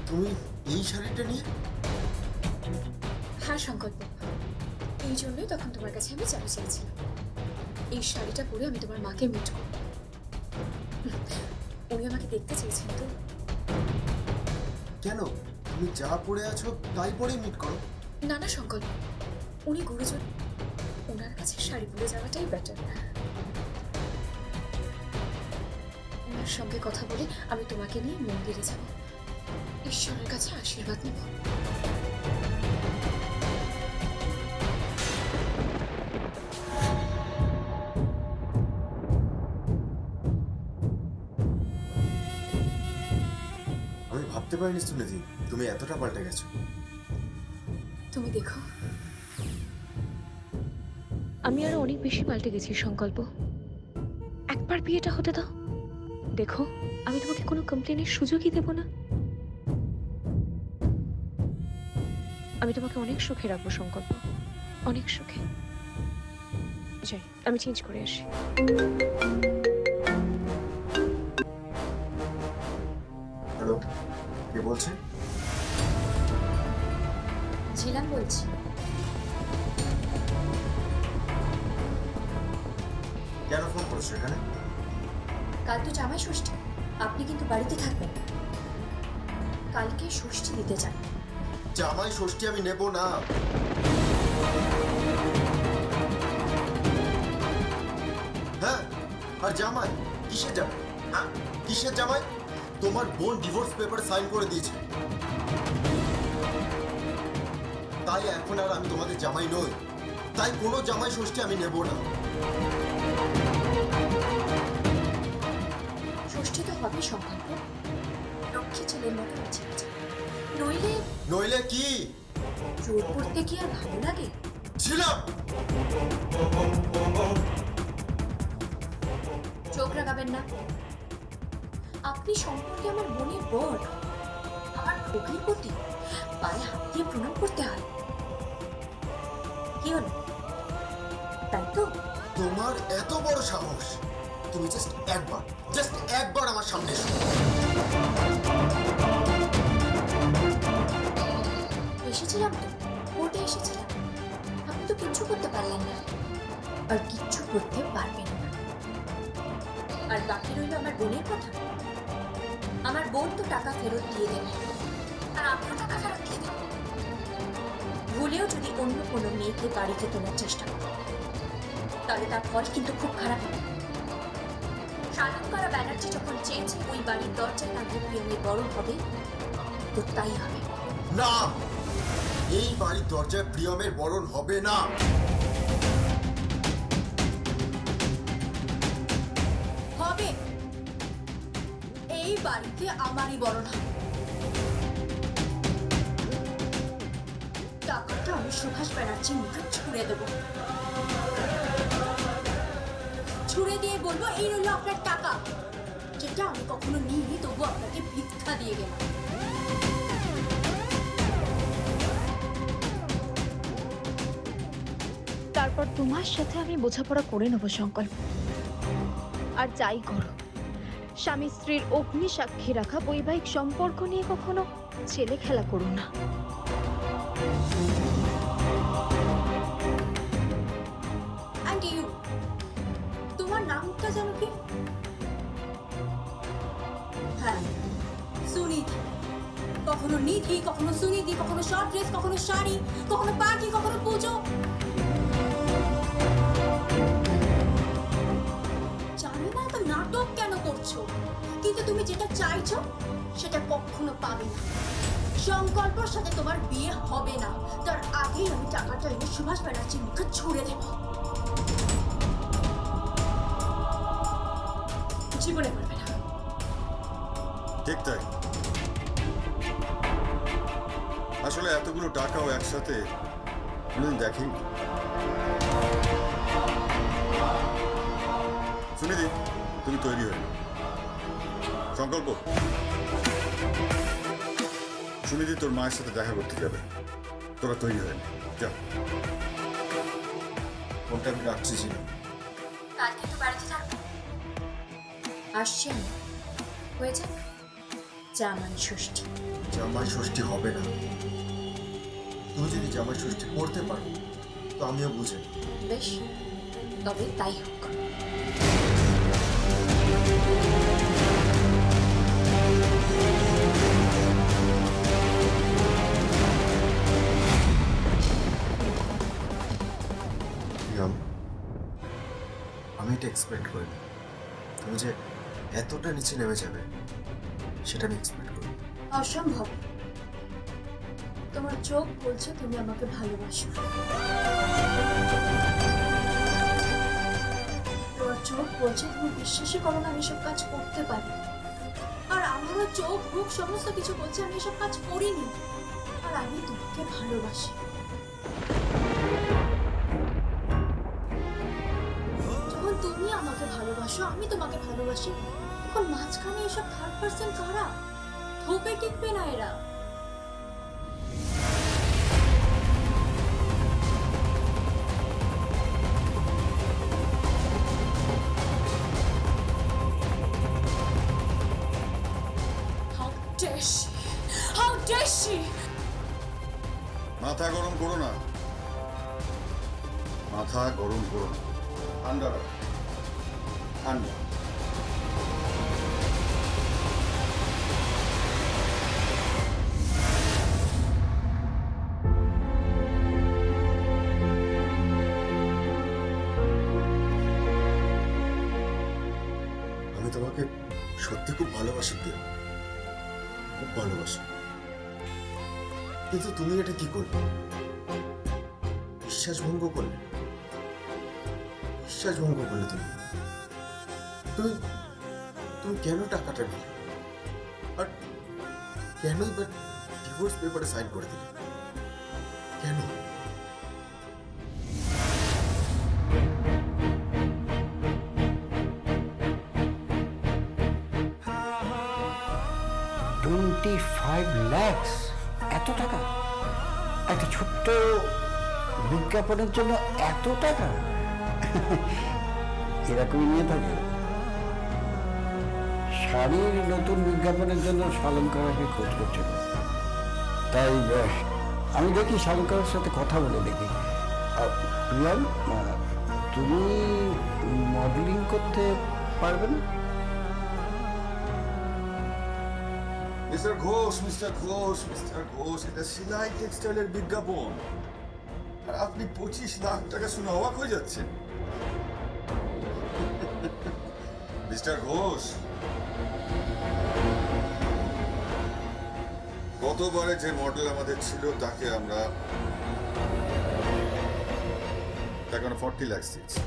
তুমি এই শাড়িটা নিয়ে? হ্যাঁ সংকল্প, এই জন্যই তখন তোমার কাছে আমি চাবি চেয়েছিলাম। এই শাড়িটা পরে আমি তোমার মাকে মিট করব। উনি আমাকে দেখতে চেয়েছেন তো। কেন, তুমি যা পরে আছো তাই পরেই মিট করো। না না সংকল্প, উনি গুরুজন, ওনার কাছে শাড়ি পরে যাওয়াটাই বেটার। ওনার সঙ্গে কথা বলে আমি তোমাকে নিয়ে মন্দিরে যাব, ঈশ্বরের কাছে আশীর্বাদ নেব। আমি ভাবতে পারিনি সুনিধি তুমি এতটা পাল্টে গেছো। তুমি দেখো, আমি আরো অনেক বেশি পাল্টে গেছি সংকল্প। একবার বিয়েটা হতে দাও, দেখো আমি তোমাকে কোনো কমপ্লেনের সুযোগই দেব না। আমি তোমাকে অনেক সুখে রাখবো সংকল্প, অনেক সুখে। যাই, আমি চেঞ্জ করে আসি। হ্যালো, কে বলছে? ঝিলাম বলছি। কেন ফোন করছো এখানে? কাল তো জামাই ষষ্ঠী, আপনি কিন্তু বাড়িতে থাকবেন। কালকে ষষ্ঠী দিতে চান? জামাই ষষ্ঠী আমি নেব না। হ্যাঁ, আর জামাই কিসের জামাই? হ্যাঁ, কিসের জামাই? তোমার বোন ডিভোর্স পেপার সাইন করে দিয়েছে, তাই এখন আর আমি তোমাদের জামাই নই। তাই কোনো জামাই ষষ্ঠী আমি নেব না। ষষ্ঠী তো হবে সংকল্প, লক্ষ্মী ছেলের মতো আছে। নইলে নইলে কি? জোর করতে কি আর ভালো লাগে? ছিলাম। চোখ রাগাবেন না। আপনি সম্পর্কে আমার বোনের বর, আমার ভগ্নিপতি, পায়ে হাত দিয়ে প্রণাম করতে হয়। কি হলো, তাই তো? তোমার এত বড় সাহস, তুমি জাস্ট একবার আমার সামনে এসো। এসেছিলাম তো, কোর্টে এসেছিলাম। আপনি তো কিচ্ছু করতে পারলেন না, আর কিচ্ছু করতে পারবেন না। আর বাকি রইল আমার বোনের কথা। আমার বোন তো টাকা ফেরত দিয়ে দেবে, আর আমিও টাকা ফেরত দিয়ে দেব। ভুলেও যদি অন্য কোনো মেয়েকে বাড়িতে তোলার চেষ্টা করে, তাহলে তার ফল কিন্তু খুব খারাপ হবে। সালঙ্কারা ব্যানার্জি যখন চেয়েছে ওই বাড়ির দরজায় তাদের প্রিয়মের বরণ হবে, তো তাই হবে। না, এই বাড়ির দরজায় প্রিয়মের বরণ হবে না। হবে। এই বাড়িতে আমারই বরণ হবে। টাকাটা আমি সুভাষ ব্যানার্জির মুখে ছুঁড়ে দেবো, ছুঁড়ে দিয়ে বলবো এই রইল আপনার টাকা, যেটা আমি কখনো নিইনি, তবু আপনাকে ভিক্ষা দিয়ে গেলাম। তারপর তোমার সাথে আমি বোঝাপড়া করে নেবো সংকল্প। আর যাই করো, স্বামী স্ত্রীর অগ্নি সাক্ষী রাখা বৈবাহিক সম্পর্ক নিয়ে কখনো ছেলে খেলা করো না। And you, তোমার নামটা যেন কি? হ্যাঁ, সুনিধি। কখনো নিধি, কখনো সুনিধি, কখনো শর্ট ড্রেস, কখনো শাড়ি, কখনো পার্টি, কখনো পুজো। জানি না তো নাটক কেন করছো, কিন্তু তুমি যেটা চাইছো সেটা কখনো পাবে না। সংকল্পর সাথে তোমার বিয়ে হবে না, তার আগেই আমি টাকাটা এনে সুভাষ ব্যানার্জির মুখে ছুঁড়ে দেব। জীবনে পারবে না। ঠিক তাই। আসলে এতগুলো টাকাও একসাথে কোনোদিন দেখিনি। সুনিধি, তুমি তৈরি হয়ে নাও। সংকল্প, সুনিধি তোর মায়ের সাথে দেখা করতে যাবে, তোরা তৈরি হয়ে নে, যা। ফোনটা আমি রাখছি ছিল। কালকে তো বাড়িতে থাকবো, আসছি আমি। হয়েছে জামাই ষষ্ঠী। জামাই ষষ্ঠী হবে না। তুমি যদি জামাই ষষ্ঠী করতে পারো তো আমিও বুঝে নেব। বেশ, তবে তাই হোক। প্রিয়ম, আমি এটা এক্সপেক্ট করিনি। তুমি যে এতটা নিচে নেমে যাবে সেটা আমি এক্সপেক্ট করি। অসম্ভব। তোমার চোখ বলছে তুমি আমাকে ভালোবাসো। তোমার চোখ বলছে তুমি বিশ্বাসই করো না আমি এসব কাজ করতে পারি। আর আমারও চোখ মুখ সমস্ত কিছু বলছে আমি এসব কাজ করিনি। আর আমি তোমাকে ভালোবাসি। যখন তুমি আমাকে ভালোবাসো আমি তোমাকে ভালোবাসি, তখন মাঝখানে এসব থার্ড পার্সন কারা? ধোপে টিকবে না এরা। How dare she? How dare she? মাথা গরম করো না, মাথা গরম করো না, ঠান্ডা রাখো, ঠান্ডা। আমি তোমাকে সত্যি খুব ভালোবাসি প্রিয়া, খুব ভালোবাসি। কিন্তু তুমি এটা কি করলে? বিশ্বাস ভঙ্গ করলে, বিশ্বাস ভঙ্গ করলে তুমি। তুমি তুমি কেন টাকাটা দিলে? আর কেনই বা ডিভোর্স পেপারে সাইন করে দিলে? কেন? $25 লাখ, এত টাকা? একটা ছোট্ট বিজ্ঞাপনের জন্য এত টাকা? এরকমই নিয়ে থাকে। শাড়ির নতুন বিজ্ঞাপনের জন্য শালঙ্কারাকে খোঁজ করছিল। তাই আমি দেখি শালঙ্কারের সাথে কথা বলে দেখি। প্রিয়াম, তুমি মডেলিং করতে পারবে না? Mister Ghosh, mister Ghosh, mister Ghosh, এটা সেলাই টেক্সটাইলের বিজ্ঞাপন। আর আপনি 25 লাখ টাকা শুনে অবাক হয়ে যাচ্ছেন। মিস্টার ঘোষ, গতবারে যে মডেল আমাদের ছিল তাকে আমরা 40 লাখ দিয়েছি।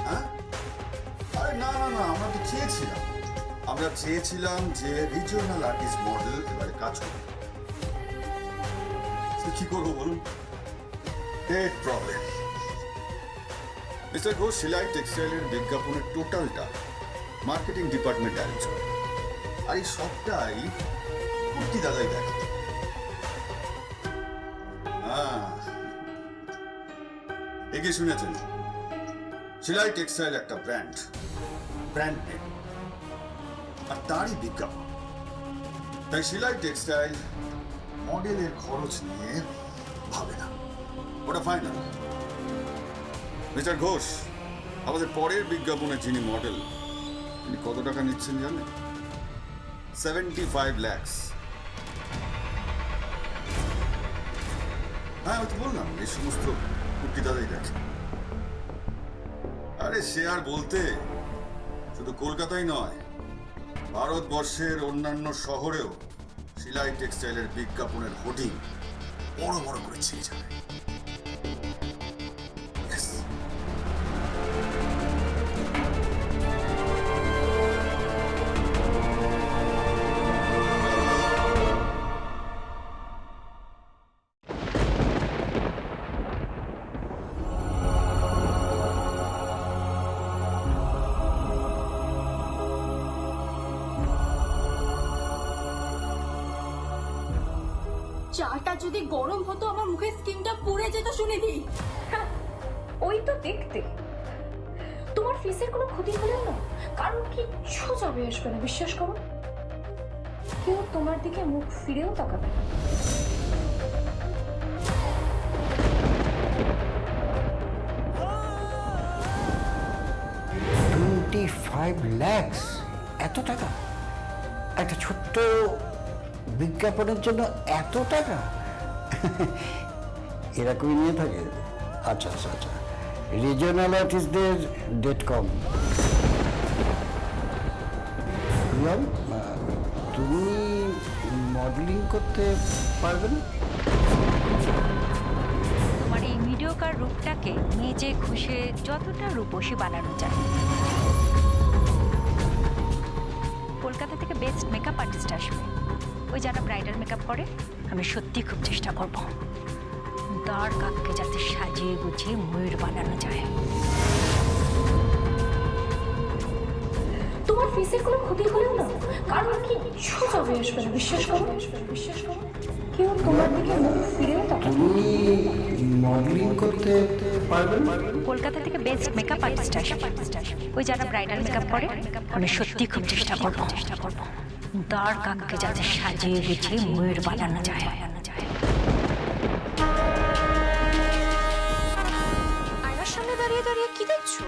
হ্যাঁ? আরে না না না, আমরা চেয়েছিলাম যে রিজিওনাল আর্টিস্ট মডেল এবারে কাজ করবে। কি করবো বলুন? Date problem. মিস্টার ঘোষ সেলাই টেক্সটাইলের বিজ্ঞাপনের টোটালটা মার্কেটিং ডিপার্টমেন্ট অ্যারেঞ্জ করে। আর এই সবটাই কুর্তি দাদাই দেখে। এগিয়ে শুনেছেন, সেলাই টেক্সটাইল একটা ব্র্যান্ড নেম, আর তারই বিজ্ঞাপন। তাই সেলাই টেক্সটাইল মডেলের খরচ নিয়ে ভাবে না, ওটা ফাইনাল। মিস্টার ঘোষ, আমাদের পরের বিজ্ঞাপনে যিনি মডেল, তিনি কত টাকা নিচ্ছেন জানেন? 75 লাখ। হ্যাঁ, আমি তো বললাম এই সমস্ত কুর্তি দাদাই দেখে। আরে সে আর বলতে, শুধু কলকাতাই নয়, ভারতবর্ষের অন্যান্য শহরেও সেলাই টেক্সটাইলের বিজ্ঞাপনের হোর্ডিং বড় বড় করে ছিঁড়ে যাবে। চাটা যদি গরম হতো আমার মুখের স্কিনটা পুড়ে যেত সুনিধি। ওই তো দেখতে তোমার ফেসের কোনো ক্ষতি হলো না, কারণ কিচ্ছু যাবে আসবে না, বিশ্বাস করো। কেউ তোমার দিকে মুখ ফিরেও তাকাবে না। 25 lakhs, এত টাকা? একটা ছোট্ট বিজ্ঞাপনের জন্য এত টাকা? এরকমই নিয়ে থাকে। আচ্ছা আচ্ছা আচ্ছা, রিজনাল আর্টিস্টদের ডেট কম। প্রিয়ম, তুমি মডেলিং করতে পারবে না? তোমার এই মিডিওকার রূপটাকে নিজে ঘষে যতটা রূপসী বানানো যায়। কলকাতা থেকে বেস্ট মেকআপ আর্টিস্ট আসবে, ওই যারা ব্রাইডাল মেকআপ করে। আমি সত্যি খুব চেষ্টা করব দাঁড় কাককে যাতে সাজিয়ে গুছিয়ে ময়ূর বানানো যায়। তোমার ফেসের কোনো ক্ষতি হলেও না, কারণ কিচ্ছু যাবে আসবে না, বিশ্বাস করো। বিশ্বাস করো, কেউ তোমার দিকে মুখ ফিরেও তাকাবে না। তুমি মডেলিং করতে পারবে না? কলকাতা থেকে বেস্ট মেকআপ আর্টিস্ট আসবে, ওই যারা ব্রাইডাল মেকআপ করে। আমি সত্যি খুব চেষ্টা করব দাঁড় কাককে যাতে সাজিয়ে গুছিয়ে ময়ূর বানানো যায়। আয়নার সামনে দাঁড়িয়ে দাঁড়িয়ে কি দেখছো?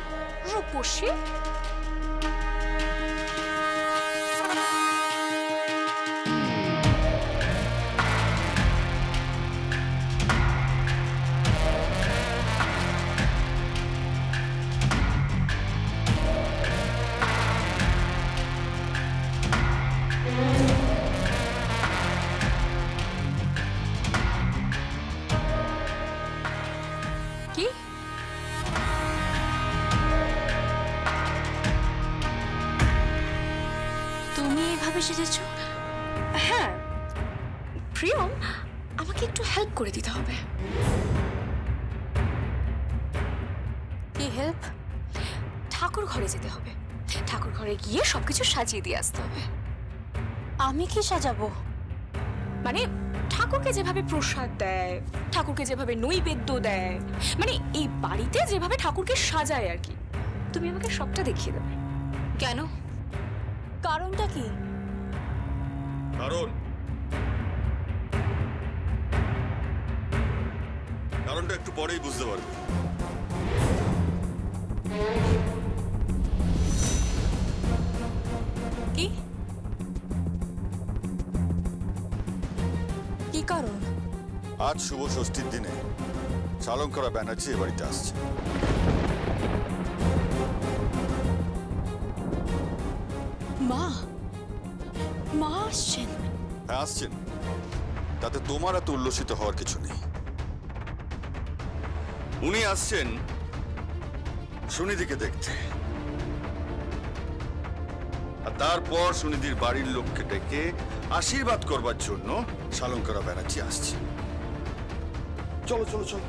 রূপসী? কি? তুমি এভাবে সেজেছো? হ্যাঁ প্রিয়ম, আমাকে একটু হেল্প করে দিতে হবে। কি হেল্প? ঠাকুর ঘরে যেতে হবে, ঠাকুর ঘরে গিয়ে সবকিছু সাজিয়ে দিয়ে আসতে হবে। আমি কি সাজাবো? মানে ঠাকুরকে যেভাবে প্রসাদ দেয়, ঠাকুরকে যেভাবে নৈবেদ্য দেয়, মানে এই বাড়িতে যেভাবে ঠাকুরকে সাজায় আর কি, তুমি আমাকে সবটা দেখিয়ে দেবে। কেন? কারণটা কি? কারণটা একটু পরেই বুঝতে পারবে। কি কি কারণ? আজ শুভ ষষ্ঠীর দিনে শালঙ্করা ব্যানার্জি এ বাড়িতে আসছে। মা মা আসছেন? হ্যাঁ আসছেন, তাতে তোমার এত উল্লসিত হওয়ার কিছু নেই। উনি আসছেন সুনিধিকে দেখতে, আর তারপর সুনিধির বাড়ির লোককে ডেকে আশীর্বাদ করবার জন্য শালঙ্করা ব্যানার্জি আসছে। চলো চলো চলো।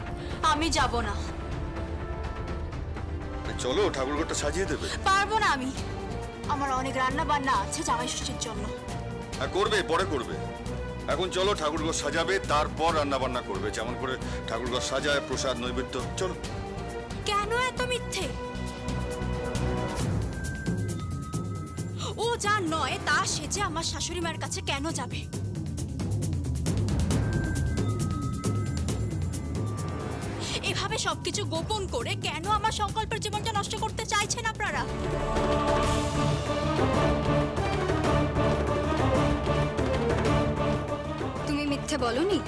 আমি যাব না। চলো, ঠাকুরঘরটা সাজিয়ে দেবে। পারবো না আমি, আমার অনেক রান্না বান্না আছে জামাই ষষ্ঠীর জন্য। হ্যাঁ করবে, পরে করবে। এখন চলো, ঠাকুরঘর সাজাবে, তারপর রান্না বান্না করবে, যেমন করে ঠাকুরঘর সাজায়, প্রসাদ নৈবেদ্য। চলো। কেন এত মিথ্যে? ও যা নয় তা সেজে আমার শাশুড়ি মার কাছে কেন যাবে? এভাবে সবকিছু গোপন করে কেন আমার সংকল্পের জীবনটা নষ্ট করতে চাইছেন আপনারা? তুমি মিথ্যে বলনি?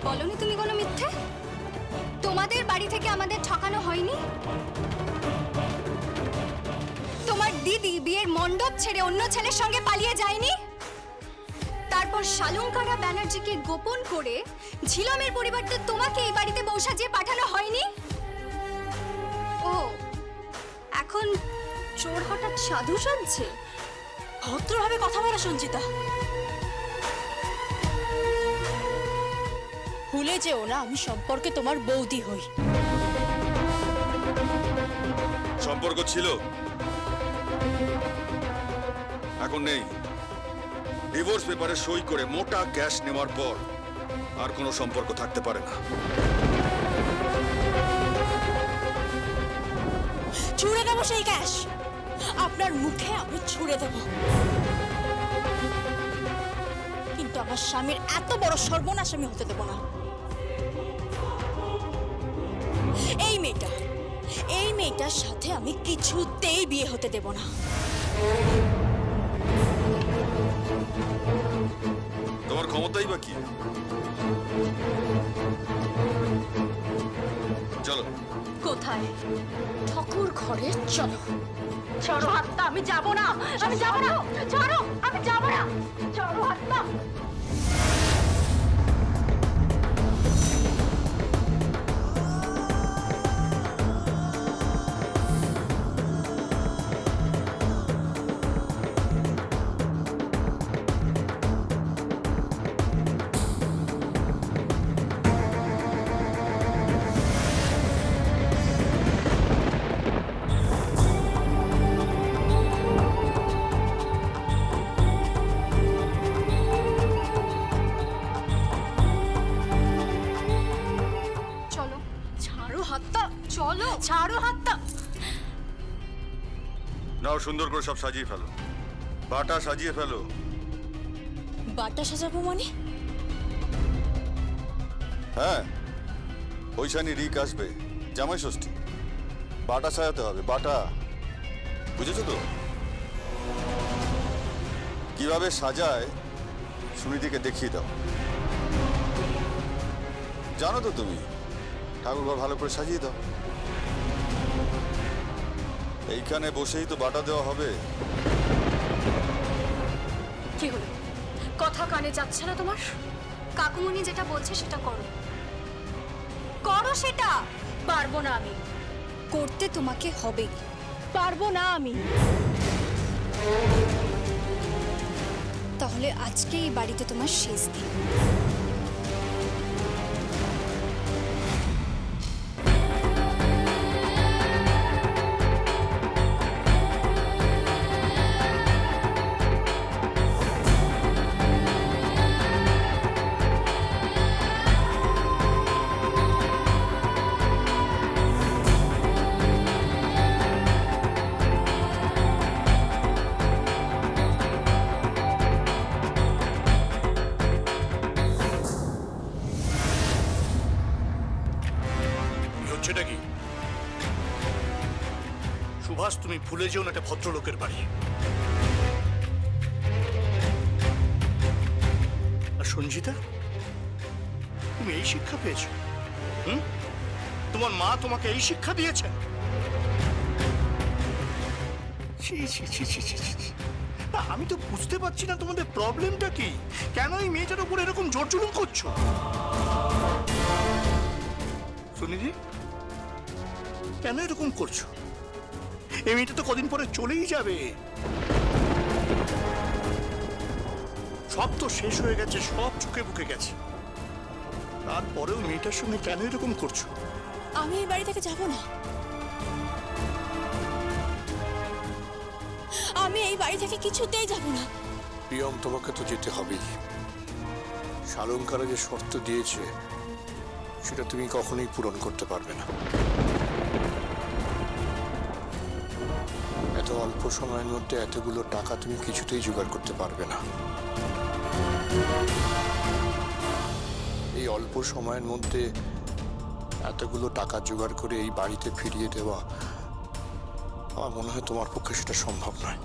বলনি তুমি কোনো মিথ্যে? তোমাদের বাড়ি থেকে আমাদের ঠকানো হয়নি? তোমার দিদি বিয়ের মণ্ডপ ছেড়ে অন্য ছেলের সঙ্গে পালিয়ে যায়নি? তারপর শালঙ্করা ব্যানার্জিকে গোপন করে ঝিলমের পরিবর্তে তোমাকে এই বাড়িতে বউ সাজিয়ে পাঠানো হয়নি? ও এখন চোর হঠাৎ সাধু সাজছে? ভদ্রভাবে কথা বলা সঞ্চিতা। ভুলে যেও না আমি সম্পর্কে তোমার বৌদি হই। সম্পর্ক ছিল, এখন নেই। ডিভোর্স পেপারে সই করে মোটা ক্যাশ নেওয়ার পর আর কোনো সম্পর্ক থাকতে পারে না। ছুঁড়ে দেবো সেই ক্যাশ, আপনার মুখে আমি ছুঁড়ে দেব। কিন্তু আমার স্বামীর এত বড় সর্বনাশ আমি হতে দেব না। এই মেয়েটার সাথে আমি কিছুতেই বিয়ে হতে দেব না। তোমার ক্ষমতাই বা কি? চলো। কোথায়? ঠাকুর ঘরে চলো। ছাড়ো হাতটা, আমি যাব না, আমি যাব না। ছাড়ো, আমি যাব না। ছাড়ো হাতটা। ছাড়ো হাতটা, চলো। ছাড়ো হাতটা। নাও, সুন্দর করে সব সাজিয়ে ফেলো, বাটা সাজিয়ে ফেলো। বাটা সাজাবো মানে? হ্যাঁ, ওইখানে রিক আসবে, জামাই ষষ্ঠী, বাটা সাজাতে হবে, বাটা। বুঝেছো তো? কিভাবে সাজায় সুনীতিকে দেখিয়ে দাও। জানো তো তুমি, ঠাকুরঘর ভালো করে সাজিয়ে দাও। এইখানে বসেই তো বাটা দেওয়া হবে। কি হলো? কথা কানে যাচ্ছে না তোমার? কাকুমণি যেটা বলছে সেটা করো। করো সেটা। পারবো না আমি। করতে তোমাকে হবে। পারবো না আমি। তাহলে আজকে এই বাড়িতে তোমার শেষ দিন। হচ্ছেটা কি? সুভাষ, তুমি ভুলে যেও না, এটা ভদ্রলোকের বাড়ি। আর সঞ্জিতা, তুমি এই শিক্ষা পেয়েছো? তোমার মা তোমাকে এই শিক্ষা দিয়েছেন? ছি ছি ছি ছি ছি ছি ছি। আমি তো বুঝতে পারছি না তোমাদের প্রবলেমটা কি। কেন এই মেয়েটার উপর এরকম জোর জুলুম করছো? সুনিধি, কেন এরকম করছো? এই মেয়েটা তো কদিন পরে চলেই যাবে। সব তো শেষ হয়ে গেছে, সব চুকে বুকে গেছে। তারপরেও মেয়েটার সঙ্গে কেন এরকম করছো? আমি এই বাড়ি থেকে যাব না। আমি এই বাড়ি থেকে কিছুতেই যাব না। প্রিয়ম, তোমাকে তো যেতে হবেই। শালঙ্কারা যে শর্ত দিয়েছে সেটা তুমি কখনোই পূরণ করতে পারবে না। এত অল্প সময়ের মধ্যে এতগুলো টাকা তুমি কিছুতেই জোগাড় করতে পারবে না। এই অল্প সময়ের মধ্যে এতগুলো টাকা জোগাড় করে এই বাড়িতে ফিরিয়ে দেওয়া, আমার মনে হয় তোমার পক্ষে সেটা সম্ভব নয়।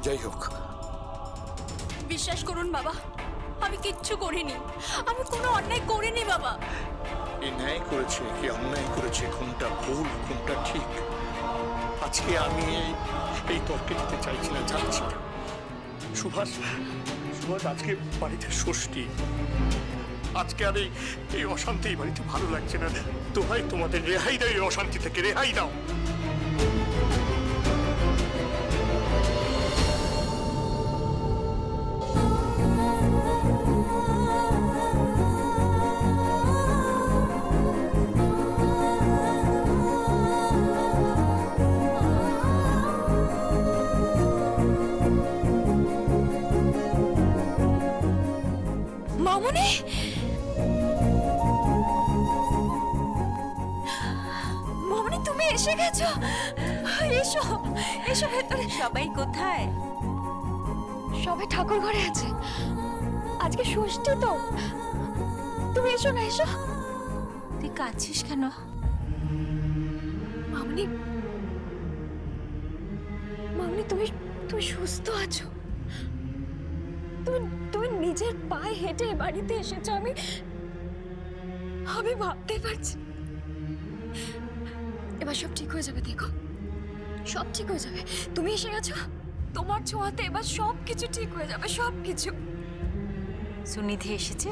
যাই হোক, বিশ্বাস করুন বাবা, আমি কিচ্ছু করিনি। আমি কোনো অন্যায় করিনি বাবা। এই ন্যায় করেছে কি অন্যায় করেছে, কোনটা ভুল কোনটা ঠিক, আজকে আমি এই তর্কে যেতে চাইছি না, যাচ্ছি না। সুভাষ, আজকে বাড়িতে ষষ্ঠী। আজকে আর এই অশান্তি এই বাড়িতে ভালো লাগছে না। দোহাই তোমাদের, রেহাই দাও এই অশান্তি থেকে, রেহাই দাও। মামনি, মামনি তুমি এসে গেছো। এসো এসো ভেতরে। সবাই কোথায়? সবাই ঠাকুর ঘরে আছে, আজকে ষষ্ঠী তো। তুমি এসো না, এসো। তুই কাঁদছিস কেন? মামনি, মামনি তুমি তুমি সুস্থ আছো? তুমি তুমি নিজের পায়ে হেঁটে এ বাড়িতে এসেছো। আমি ভাবতে পারছি। এবার সব ঠিক হয়ে যাবে, দেখো সব ঠিক হয়ে যাবে। তুমি এসে গেছো, তোমার ছোঁয়াতে এবার সব কিছু ঠিক হয়ে যাবে, সব কিছু। সুনিধি এসেছে?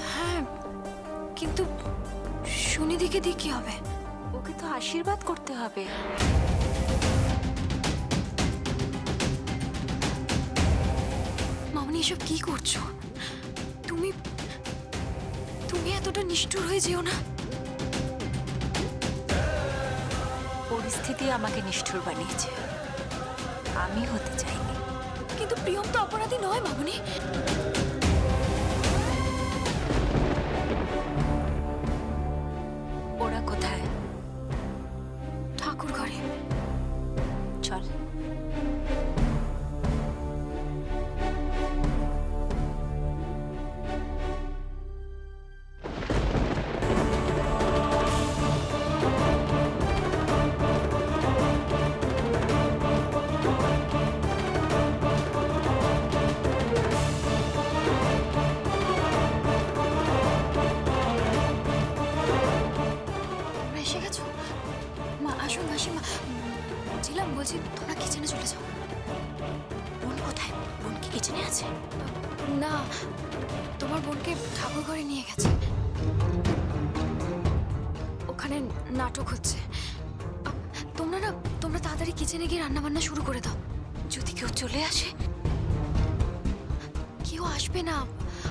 হ্যাঁ, কিন্তু সুনিধিকে দিয়ে কি হবে? ওকে তো আশীর্বাদ করতে হবে। মামনি এসব কি করছো? তুমি তুমি এতটা নিষ্ঠুর হয়ে যেও না। পরিস্থিতি আমাকে নিষ্ঠুর বানিয়েছে, আমি হতে চাইনি। কিন্তু প্রিয়ম তো অপরাধী নয় মামনি। ওরা কোথায়? ঠাকুর ঘরে। চল। তোমরা এসে গেছো? মা আসুন, মাসিমা। ছিলাম বলছি তোমরা কিচেনে চলে যাও। বোন কোথায়? বোন কি কিচেনে আছে? না, তোমার বোনকে ঠাকুর ঘরে নিয়ে গেছে, ওখানে নাটক হচ্ছে। তোমরা তাড়াতাড়ি কিচেনে গিয়ে রান্না বান্না শুরু করে দাও। যদি কেউ চলে আসে? কেউ আসবে না,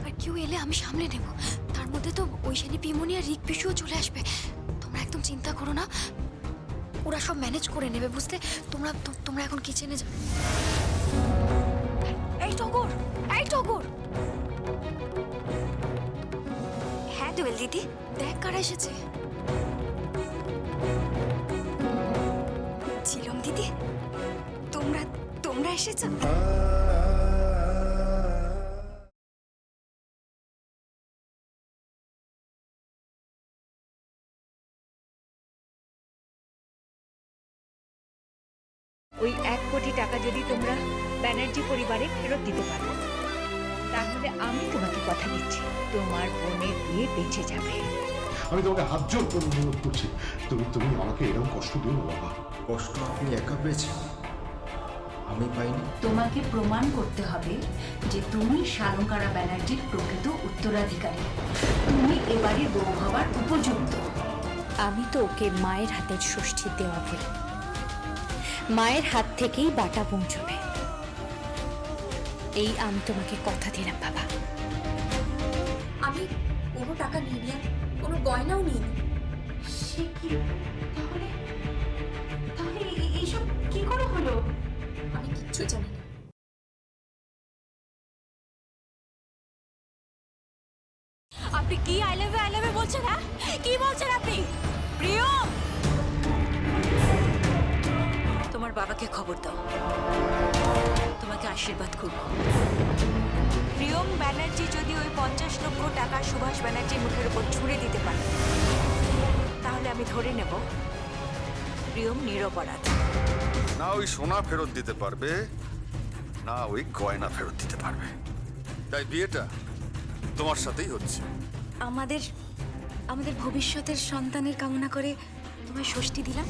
আর কেউ এলে আমি সামলে নেব। তার মধ্যে তো ঐশানী, পিমনি আর রিক পিসুও চলে আসবে। তোমরা একদম চিন্তা করো না, ওরা সব ম্যানেজ করে নেবে, বুঝতে? তোমরা এখন কিচেনে যাও। এই টগর, এই টগর। হ্যাঁ দোয়েল দিদি। দেখ কারা এসেছে। ছিলম দিদি, তোমরা এসেছো? ওই 1 কোটি টাকা যদি তোমরা ব্যানার্জি পরিবারে ফেরত দিতে পারো, তাহলে আমি তোমাকে কথা দিচ্ছি, তোমার বোনের বিয়ে বেঁচে যাবে। আমি তোমাকে হাত জোর করে অনুরোধ করছি, তুমি আমাকে এরকম কষ্ট দিও না বাবা। কষ্ট আপনি একা পেয়েছেন, আমি পাইনি। তোমাকে প্রমাণ করতে হবে যে তুমি শালঙ্কারা ব্যানার্জির প্রকৃত উত্তরাধিকারী। তুমি এবারে বউ হবার উপযুক্ত। আমি তো ওকে মায়ের হাতের ষষ্ঠী দেওয়া বলি, মায়ের হাত থেকেই বাটা পৌঁছবে, এই আমি তোমাকে কথা দিলাম বাবা। আমি কোনো টাকা নিইনি, কোনো গয়নাও নিইনি। সে কি? তাহলে এইসব কি করে হলো? আমি কিচ্ছু জানি না। আপনি কি আই লাভ ইউ বলছেন? হ্যাঁ, কি বলছেন আপনি? প্রিয়ম, তোমার বাবাকে খবর দাও, তোমাকে আশীর্বাদ করব। প্রিয়ম ব্যানার্জি যদি ওই 50 লক্ষ টাকা সুভাষ ব্যানার্জির মুখের উপর ছুঁড়ে দিতে পারে, তাহলে আমি ধরে নেব প্রিয়ম নিরপরাধ। না ওই সোনা ফেরত দিতে পারবে, না ওই গয়না ফেরত দিতে পারবে। তাই বিয়েটা তোমার সাথেই হচ্ছে। আমাদের ভবিষ্যতের সন্তানের কামনা করে তোমায় ষষ্ঠী দিলাম।